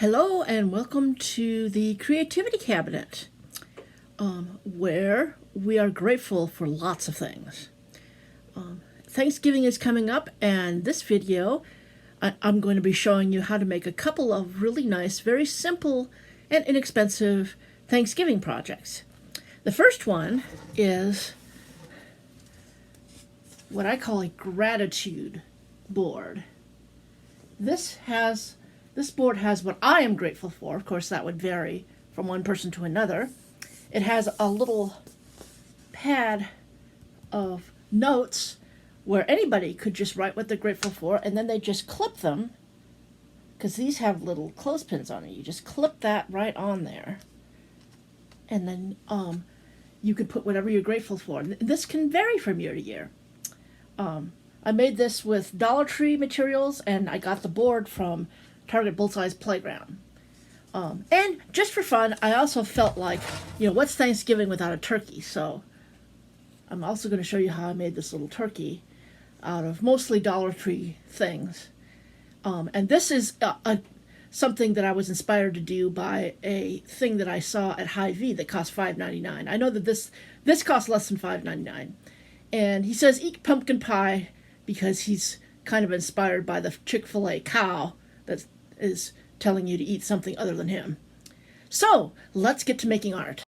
Hello and welcome to the Creativity Cabinet, where we are grateful for lots of things. Thanksgiving is coming up, and this video I'm going to be showing you how to make a couple of really nice, very simple and inexpensive Thanksgiving projects. The first one is what I call a gratitude board. This board has what I am grateful for. Of course, that would vary from one person to another. It has a little pad of notes where anybody could just write what they're grateful for, and then they just clip them, because these have little clothespins on it. You just clip that right on there, and then you could put whatever you're grateful for. And this can vary from year to year. I made this with Dollar Tree materials, and I got the board from Target Bullseye's Playground. And just for fun, I also felt like, what's Thanksgiving without a turkey? So I'm also going to show you how I made this little turkey out of mostly Dollar Tree things. And this is something that I was inspired to do by a thing that I saw at Hy-Vee that cost $5.99. I know that this costs less than $5.99. And he says eat pumpkin pie because he's kind of inspired by the Chick-fil-A cow that is telling you to eat something other than him. So let's get to making art.